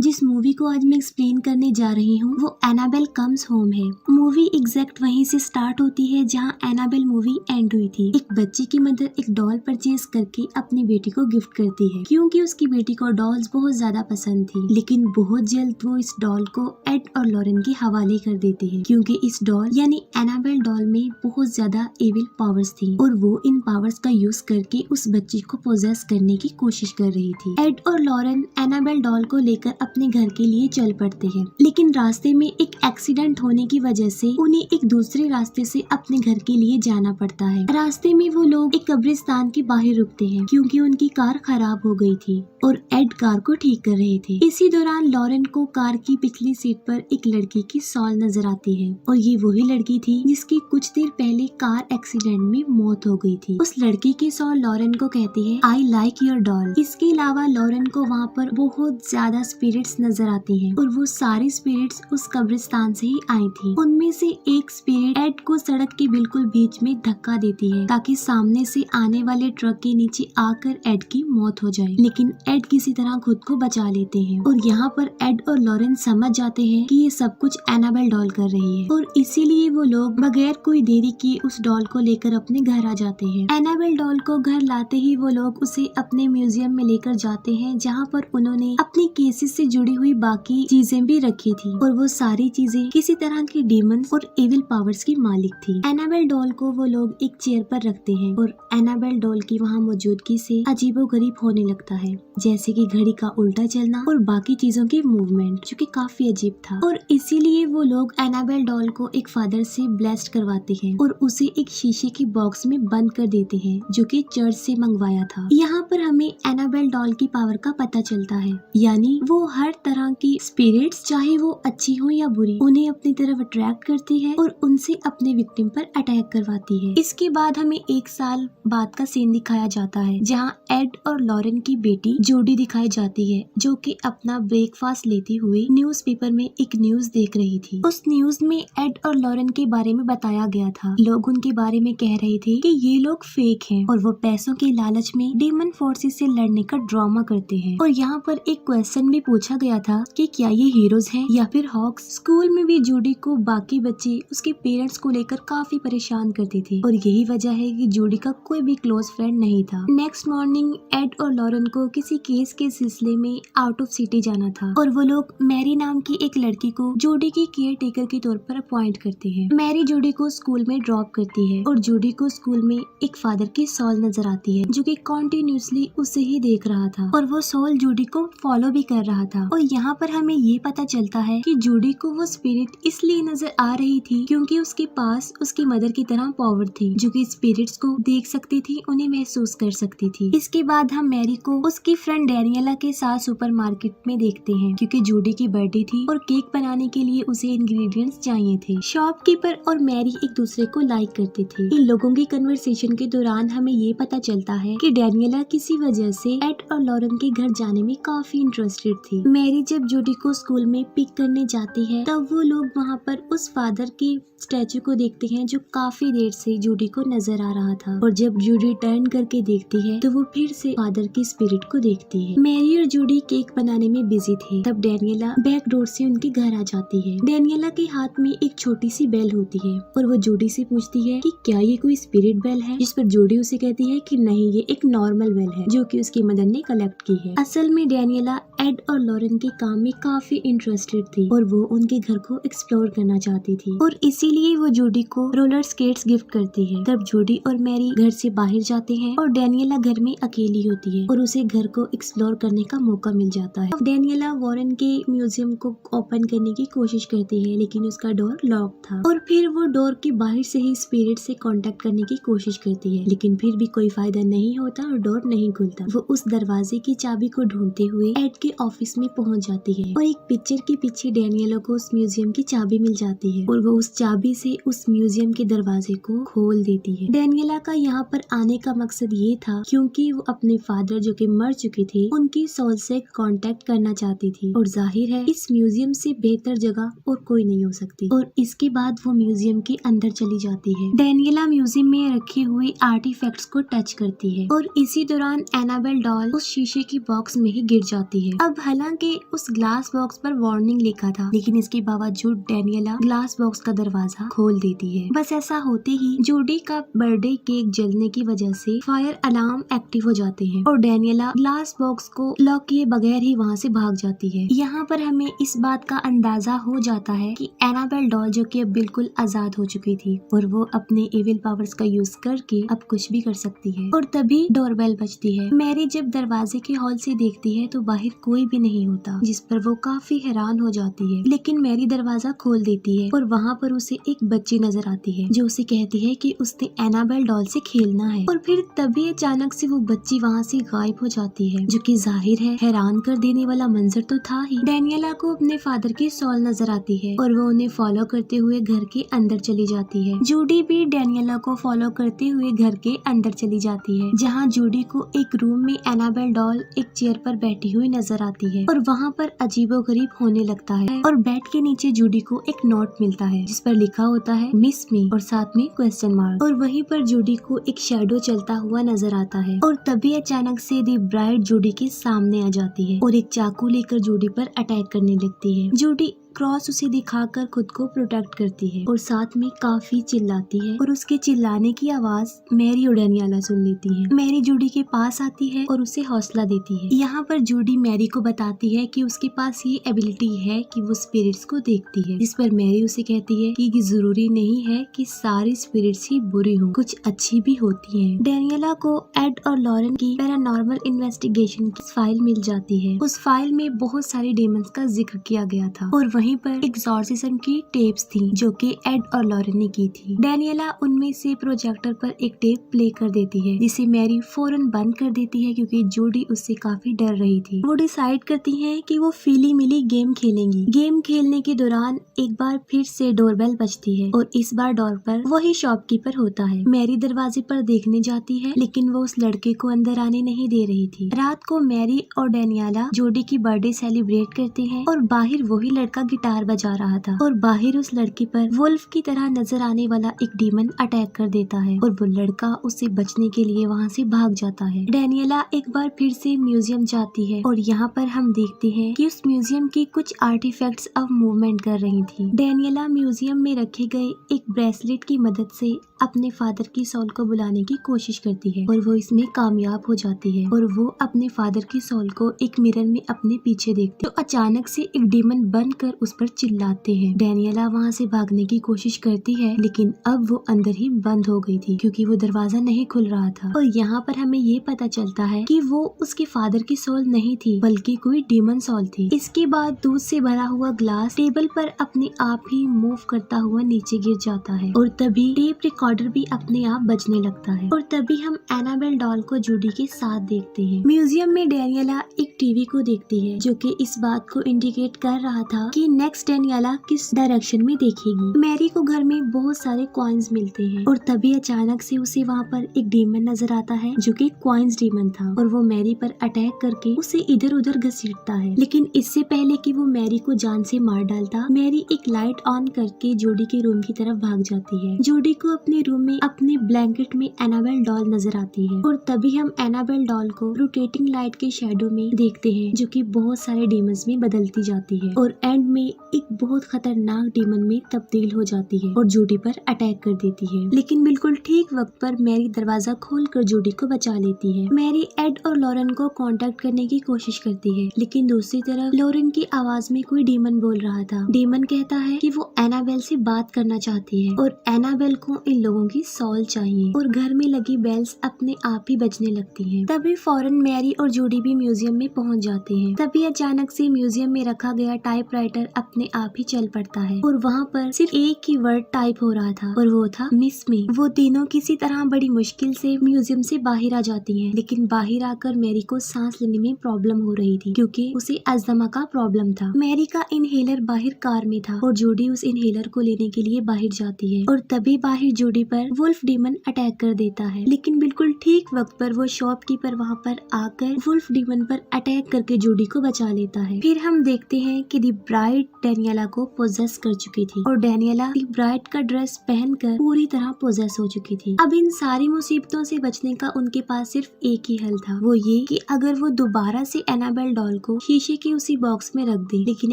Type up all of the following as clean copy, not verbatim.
जिस मूवी को आज मैं एक्सप्लेन करने जा रही हूँ वो एनाबेल कम्स होम है। मूवी एग्जैक्ट वहीं से स्टार्ट होती है जहाँ एनाबेल मूवी एंड हुई थी। एक बच्चे की मदर एक डॉल परचेज करके अपनी बेटी को गिफ्ट करती है क्योंकि उसकी बेटी को डॉल्स बहुत ज्यादा पसंद थी, लेकिन बहुत जल्द वो इस डॉल को एड और लॉरेन के हवाले कर देते हैं क्योंकि इस डॉल यानी एनाबेल डॉल में बहुत ज्यादा एविल पावर्स थी और वो इन पावर्स का यूज करके उस बच्चे को पोजेस करने की कोशिश कर रही थी। एड और लॉरेन एनाबेल डॉल को लेकर अपने घर के लिए चल पड़ते हैं, लेकिन रास्ते में एक एक्सीडेंट होने की वजह से उन्हें एक दूसरे रास्ते से अपने घर के लिए जाना पड़ता है। रास्ते में वो लोग एक कब्रिस्तान के बाहर रुकते हैं क्योंकि उनकी कार खराब हो गई थी और एड कार को ठीक कर रहे थे। इसी दौरान लॉरेन को कार की पिछली सीट पर एक लड़की की सॉल नजर आती है और ये वही लड़की थी जिसकी कुछ देर पहले कार एक्सीडेंट में मौत हो गई थी। उस लड़की की सॉल लॉरेन को कहती है आई लाइक योर डॉल। इसके अलावा लॉरेन को वहाँ पर बहुत ज्यादा स्पिरिट्स नजर आती हैं और वो सारी स्पिरिट्स उस कब्रिस्तान से ही आई थी। उनमें से एक स्पिरिट एड को सड़क के बिल्कुल बीच में धक्का देती है ताकि सामने से आने वाले ट्रक के नीचे आकर एड की मौत हो जाए, लेकिन एड किसी तरह खुद को बचा लेते हैं और यहाँ पर एड और लॉरेन समझ जाते हैं कि ये सब कुछ एनाबेल डॉल कर रही है और इसीलिए वो लोग बगैर कोई देरी किए उस डॉल को लेकर अपने घर आ जाते हैं। एनाबेल डॉल को घर लाते ही वो लोग उसे अपने म्यूजियम में लेकर जाते हैं जहाँ पर उन्होंने अपनी केसेस से जुड़ी हुई बाकी चीजें भी रखी थी और वो सारी चीजें किसी तरह की डीमंस और एविल पावर्स की मालिक थी। एनाबेल डॉल को वो लोग एक चेयर पर रखते हैं और एनाबेल डॉल की वहाँ मौजूदगी से अजीबोगरीब होने लगता है, जैसे कि घड़ी का उल्टा चलना और बाकी चीजों की मूवमेंट, जो कि काफी अजीब था। और इसीलिए वो लोग एनाबेल डॉल को एक फादर से ब्लेस्ड करवाते हैं और उसे एक शीशे की बॉक्स में बंद कर देते हैं जो कि चर्च से मंगवाया था। यहाँ पर हमें एनाबेल डॉल की पावर का पता चलता है, यानी वो हर तरह की स्पिरिट्स, चाहे वो अच्छी हो या बुरी, उन्हें अपनी तरफ अट्रैक्ट करती है और उनसे अपने विक्टिम पर अटैक करवाती है। इसके बाद हमें एक साल बाद का सीन दिखाया जाता है जहाँ एड और लॉरेन की बेटी जोडी दिखाई जाती है जो कि अपना ब्रेकफास्ट लेते हुए न्यूज़पेपर में एक न्यूज देख रही थी। उस न्यूज में एड और लॉरेन के बारे में बताया गया था। लोग उनके बारे में कह रहे थे कि ये लोग फेक हैं और वो पैसों के लालच में डेमन फोर्सेस से लड़ने का ड्रामा करते हैं। और यहाँ पर एक क्वेश्चन भी पूछा गया था कि क्या ये हीरोज हैं या फिर हॉक्स। स्कूल में भी जूडी को बाकी बच्चे उसके पेरेंट्स को लेकर काफी परेशान करते थे और यही वजह है कि जूडी का कोई भी क्लोज फ्रेंड नहीं था। नेक्स्ट मॉर्निंग एड और लॉरेन को किसी केस के सिलसिले में आउट ऑफ सिटी जाना था और वो लोग मैरी नाम की एक लड़की को जूडी की केयर टेकर के तौर पर अपॉइंट करते हैं। मैरी जूडी को स्कूल में ड्रॉप करती है और जूडी को स्कूल में एक फादर की सॉल नजर आती है जो कि कॉन्टिन्यूसली उसे ही देख रहा था और वो सॉल जूडी को फॉलो भी कर रहा था। और यहाँ पर हमें ये पता चलता है कि जूडी को वो स्पिरिट इसलिए नजर आ रही थी क्योंकि उसके पास उसकी मदर की तरह पावर थी जो कि स्पिरिट्स को देख सकती थी, उन्हें महसूस कर सकती थी। इसके बाद हम मैरी को उसकी फ्रेंड डैनियला के साथ सुपरमार्केट में देखते हैं क्योंकि जूडी की बर्थडे थी और केक बनाने के लिए उसे इंग्रेडिएंट्स चाहिए थे। शॉपकीपर और मैरी एक दूसरे को लाइक करते थे। इन लोगों की कन्वर्सेशन के दौरान हमें ये पता चलता है कि डैनियला किसी वजह से एड और लॉरेन के घर जाने में काफी इंटरेस्टेड थी। मैरी जब जूडी को स्कूल में पिक करने जाती है तब वो लोग वहाँ पर उस फादर के स्टैचू को देखते हैं जो काफी देर से जूडी को नजर आ रहा था और जब जूडी टर्न करके देखती है तो वो फिर से फादर की स्पिरिट को देखती है। मैरी और जूडी केक बनाने में बिजी थे तब डैनियला बैक डोर से उनके घर आ जाती है। डैनियला के हाथ में एक छोटी सी बेल होती है और वो जूडी से पूछती है कि क्या ये कोई स्पिरिट बेल है, जिस पर जूडी उसे कहती है कि नहीं, ये एक नॉर्मल बेल है जो कि उसकी मदर ने कलेक्ट की है। असल में डैनियला एड और लॉरेन के काम में काफी इंटरेस्टेड थी और वो उनके घर को एक्सप्लोर करना चाहती थी और इसीलिए वो जूडी को रोलर स्केट्स गिफ्ट करती है। तब जूडी और मैरी घर से बाहर जाते हैं और डैनियला घर में अकेली होती है और उसे घर को एक्सप्लोर करने का मौका मिल जाता है। डैनियला वॉरेन के म्यूजियम को ओपन करने की कोशिश करती है लेकिन उसका डोर लॉक था और फिर वो डोर के बाहर से ही स्पिरिट से कांटेक्ट करने की कोशिश करती है लेकिन फिर भी कोई फायदा नहीं होता और डोर नहीं खुलता। वो उस दरवाजे की चाबी को ढूंढते हुए एड के ऑफिस में पहुंच जाती है और एक पिक्चर के पीछे डैनियला को उस म्यूजियम की चाबी मिल जाती है और वो उस चाबी से उस म्यूजियम के दरवाजे को खोल देती है। डैनियला का यहाँ पर आने का मकसद ये था क्योंकि वो अपने फादर जो कि मर चुके थे उनकी सोल से कांटेक्ट करना चाहती थी और जाहिर है इस म्यूजियम से बेहतर जगह और कोई नहीं हो सकती। और इसके बाद वो म्यूजियम के अंदर चली जाती है। डैनियला म्यूजियम में रखे हुए आर्टिफैक्ट्स को टच करती है और इसी दौरान एनाबेल डॉल उस शीशे की बॉक्स में ही गिर जाती है। अब हालांकि हालांकि उस ग्लास बॉक्स पर वार्निंग लिखा था, लेकिन इसके बावजूद डेनियला ग्लास बॉक्स का दरवाजा खोल देती है। बस ऐसा होते ही जूडी का बर्थडे केक जलने की वजह से फायर अलार्म एक्टिव हो जाते हैं और डेनियला ग्लास बॉक्स को लॉक किए बगैर ही वहाँ से भाग जाती है। यहाँ पर हमें इस बात का अंदाजा हो जाता है कि एनाबेल डॉल जो कि अब बिल्कुल आजाद हो चुकी थी और वो अपने एविल पावर्स का यूज करके अब कुछ भी कर सकती है। और तभी डोरबेल बजती है। मैरी जब दरवाजे के हॉल से देखती है तो बाहर कोई भी नहीं होता, जिस पर वो काफी हैरान हो जाती है। लेकिन मैरी दरवाजा खोल देती है और वहाँ पर उसे एक बच्ची नजर आती है जो उसे कहती है कि उसने एनाबेल डॉल से खेलना है। और फिर तभी अचानक से वो बच्ची वहाँ से गायब हो जाती है, जो कि जाहिर है हैरान कर देने वाला मंजर तो था ही। डेनियला को अपने फादर की सॉल नजर आती है और वो उन्हें फॉलो करते हुए घर के अंदर चली जाती है। जूडी भी डेनियला को फॉलो करते हुए घर के अंदर चली जाती है, जहाँ जूडी को एक रूम में एनाबेल डॉल एक चेयर पर बैठी हुई नजर आती है और वहाँ पर अजीबोगरीब होने लगता है। और बेड के नीचे जूडी को एक नोट मिलता है जिस पर लिखा होता है मिस मी और साथ में क्वेश्चन मार्क। और वहीं पर जूडी को एक शैडो चलता हुआ नजर आता है और तभी अचानक से दी ब्राइड जूडी के सामने आ जाती है और एक चाकू लेकर जूडी पर अटैक करने लगती है। जूडी क्रॉस उसे दिखाकर खुद को प्रोटेक्ट करती है और साथ में काफी चिल्लाती है और उसके चिल्लाने की आवाज मैरी और डेनियला सुन लेती है। मैरी जूडी के पास आती है और उसे हौसला देती है। यहाँ पर जूडी मैरी को बताती है कि उसके पास ये एबिलिटी है कि वो स्पिरिट्स को देखती है, जिस पर मैरी उसे कहती है कि जरूरी नहीं है कि सारी स्पिरिट्स ही बुरी हो, कुछ अच्छी भी होती है। डेनियला को एड और लॉरेन की पैरानॉर्मल इन्वेस्टिगेशन की फाइल मिल जाती है। उस फाइल में बहुत सारे डेमंस का जिक्र किया गया था और वहीं पर एग्जॉर्सिज्म की टेप्स थी जो कि एड और लॉरेन ने की थी। डेनियला उनमें से प्रोजेक्टर पर एक टेप प्ले कर देती है, जिसे मैरी फौरन बंद कर देती है क्योंकि जूडी उससे काफी डर रही थी। वो डिसाइड करती हैं कि वो फीली मिली गेम खेलेंगी। गेम खेलने के दौरान एक बार फिर से डोरबेल बजती है और इस बार डोर पर वही शॉपकीपर होता है। मैरी दरवाजे पर देखने जाती है, लेकिन वो उस लड़के को अंदर आने नहीं दे रही थी। रात को मैरी और डेनियला जूडी की बर्थडे सेलिब्रेट करते हैं और बाहर वही लड़का गिटार बजा रहा था और बाहर उस लड़की पर वुल्फ की तरह नजर आने वाला एक डीमन अटैक कर देता है और वो लड़का उससे बचने के लिए वहाँ से भाग जाता है। डेनियला एक बार फिर से म्यूजियम जाती है और यहाँ पर हम देखते हैं कि उस म्यूजियम की कुछ आर्टिफैक्ट्स अब मूवमेंट कर रही थी। डेनियला म्यूजियम में रखे गए एक ब्रेसलेट की मदद से अपने फादर की सोल को बुलाने की कोशिश करती है और वो इसमें कामयाब हो जाती है और वो अपने फादर की सोल को एक मिरर में अपने पीछे देखती है तो अचानक से एक डीमन बनकर उस पर चिल्लाते हैं। डेनियला वहाँ से भागने की कोशिश करती है, लेकिन अब वो अंदर ही बंद हो गई थी क्योंकि वो दरवाजा नहीं खुल रहा था। और यहाँ पर हमें ये पता चलता है कि वो उसके फादर की सोल नहीं थी बल्कि कोई डीमन सोल थी। इसके बाद दूध से भरा हुआ ग्लास टेबल पर अपने आप ही मूव करता हुआ नीचे गिर जाता है और तभी टेप रिकॉर्डर भी अपने आप बजने लगता है और तभी हम एनाबेल डॉल को जूडी के साथ देखते हैं। म्यूजियम में डेनियला एक टीवी को देखती है जो कि इस बात को इंडिकेट कर रहा था कि नेक्स्ट डेनियला किस डायरेक्शन में देखेगी। मैरी को घर में बहुत सारे कॉइन्स मिलते हैं और तभी अचानक से उसे वहाँ पर एक डीमन नजर आता है जो कि कॉइन्स डीमन था और वो मैरी पर अटैक करके उसे इधर उधर घसीटता है। लेकिन इससे पहले कि वो मैरी को जान से मार डालता, मैरी एक लाइट ऑन करके जूडी के रूम की तरफ भाग जाती है। जूडी को अपने रूम में अपने ब्लैंकेट में एनाबेल डॉल नजर आती है और तभी हम एनाबेल डॉल को रोटेटिंग लाइट के शैडो में देखते हैं जो कि बहुत सारे डीमंस में बदलती जाती है और एंड में एक बहुत खतरनाक डीमन में तब्दील हो जाती है और जूडी पर अटैक कर देती है। लेकिन बिल्कुल ठीक वक्त पर मैरी दरवाजा खोलकर जूडी को बचा लेती है। मैरी एड और लॉरेन को कांटेक्ट करने की कोशिश करती है, लेकिन दूसरी तरफ लॉरेन की आवाज में कोई डीमन बोल रहा था। डीमन कहता है कि वो एनाबेल से बात करना चाहती है और एनाबेल को इन लोगों की सॉल चाहिए और घर में लगी बेल्स अपने आप ही बजने लगती हैं। तभी फौरन मैरी और जूडी भी म्यूजियम में पहुंच जाते हैं। तभी अचानक से म्यूजियम में रखा गया टाइपराइटर अपने आप ही चल पड़ता है और वहाँ पर सिर्फ एक ही वर्ड टाइप हो रहा था और वो था मिस मी। वो तीनों किसी तरह बड़ी मुश्किल से म्यूजियम से बाहर आ जाती हैं, लेकिन बाहर आकर मैरी को सांस लेने में प्रॉब्लम हो रही थी क्योंकि उसे अस्थमा का प्रॉब्लम था। मैरी का इनहेलर बाहर कार में था और जूडी उस इनहेलर को लेने के लिए बाहर जाती है और तभी बाहर जूडी पर वुल्फ डीमन अटैक कर देता है। लेकिन बिल्कुल ठीक वक्त पर वो शॉपकीपर वहाँ पर आकर वुल्फ डीमन पर अटैक करके जूडी को बचा लेता है। फिर हम देखते हैं कि दी ब्राइड ब्राइड डेनियला को पोजेस कर चुकी थी और डेनियला दी ब्राइड का ड्रेस पहनकर पूरी तरह पोजेस हो चुकी थी। अब इन सारी मुसीबतों से बचने का उनके पास सिर्फ एक ही हल था, वो ये कि अगर वो दोबारा से एनाबेल डॉल को शीशे के उसी बॉक्स में रख दे। लेकिन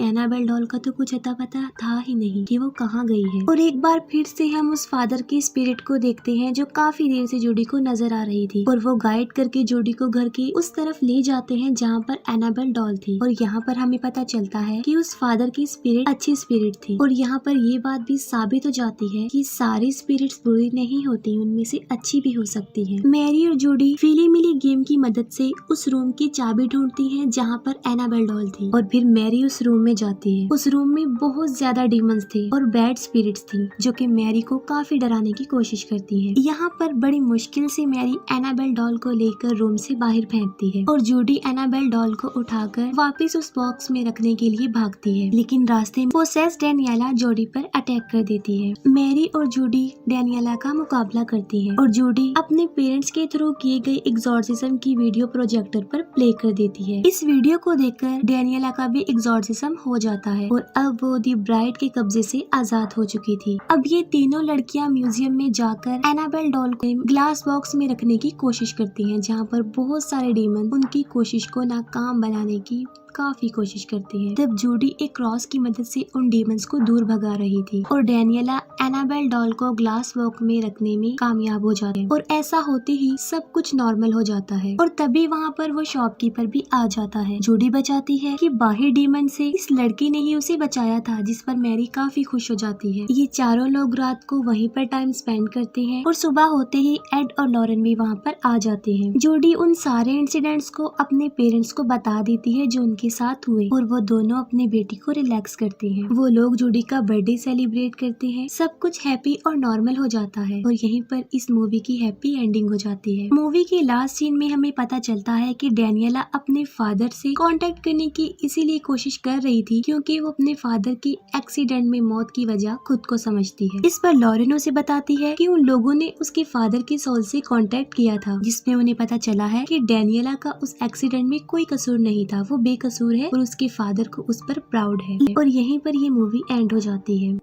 एनाबेल डॉल का तो कुछ अता पता था ही नहीं कि वो कहाँ गई है। और एक बार फिर से हम उस फादर की स्पिरिट को देखते हैं जो काफी देर से जूडी को नजर आ रही थी और वो गाइड करके जूडी को घर की उस तरफ ले जाते हैं जहाँ पर एनाबेल डॉल थी। और यहाँ पर हमें पता चलता है कि उस फादर की स्पिरिट अच्छी स्पिरिट थी। और यहाँ पर ये बात भी साबित हो जाती है कि सारी स्पिरिट्स बुरी नहीं होती, उनमें से अच्छी भी हो सकती है। मैरी और जूडी फीली मिली गेम की मदद से उस रूम की चाबी ढूंढती हैं जहाँ पर एनाबेल डॉल थी और फिर मैरी उस रूम में जाती है। उस रूम में बहुत ज्यादा डीमंस थे और बैड स्पिरिट्स थी जो कि मैरी को काफी डराने की कोशिश करती है। यहाँ पर बड़ी मुश्किल से मैरी एनाबेल डॉल को लेकर रूम से बाहर फेंकती है और जूडी एनाबेल डॉल को उठाकर वापस उस बॉक्स में रखने के लिए भागती है। लेकिन रास्ते में पोसेस डेनियला जूडी पर अटैक कर देती है। मैरी और जूडी डेनियला का मुकाबला करती है और जूडी अपने पेरेंट्स के थ्रू किए गए एग्जॉर्सिज्म की वीडियो प्रोजेक्टर पर प्ले कर देती है। इस वीडियो को देखकर डेनियला का भी एग्जॉर्सिज्म हो जाता है और अब वो दी ब्राइड के कब्जे से आजाद हो चुकी थी। अब ये तीनों लड़कियां म्यूजियम में जाकर एनाबेल डॉल को ग्लास बॉक्स में रखने की कोशिश करती हैं, जहाँ पर बहुत सारे डीमन उनकी कोशिश को नाकाम बनाने की काफी कोशिश करती है। तब जूडी एक क्रॉस की मदद से उन डीमंस को दूर भगा रही थी और डेनियला एनाबेल डॉल को ग्लास बॉक्स में रखने में कामयाब हो जाते हैं और ऐसा होते ही सब कुछ नॉर्मल हो जाता है। और तभी वहाँ पर वो शॉपकीपर भी आ जाता है। जूडी बचाती है कि बाहर डीमन से इस लड़की ने ही उसे बचाया था, जिस पर मैरी काफी खुश हो जाती है। ये चारों लोग रात को वहीं पर टाइम स्पेंड करते हैं और सुबह होते ही एड और लॉरेन भी वहाँ पर आ जाते हैं। जूडी उन सारे इंसिडेंट्स को अपने पेरेंट्स को बता देती है जो उनके साथ हुए और वो दोनों अपनी बेटी को रिलैक्स करते हैं। वो लोग जूडी का बर्थडे सेलिब्रेट करते हैं, सब कुछ हैप्पी और नॉर्मल हो जाता है और यहीं पर इस मूवी की हैप्पी एंडिंग हो जाती है। मूवी के लास्ट सीन में हमें पता चलता है कि डेनियला अपने फादर से कांटेक्ट करने की इसीलिए कोशिश कर रही थी क्योंकि वो अपने फादर की एक्सीडेंट में मौत की वजह खुद को समझती है। इस पर लॉरेन उसे बताती है कि उन लोगों ने उसके फादर की सोल से कांटेक्ट किया था, जिसमें उन्हें पता चला है कि डेनियला का उस एक्सीडेंट में कोई कसूर नहीं था, वो बेकसूर है और उसके फादर को उस पर प्राउड है। और यहीं पर ये मूवी एंड हो जाती है।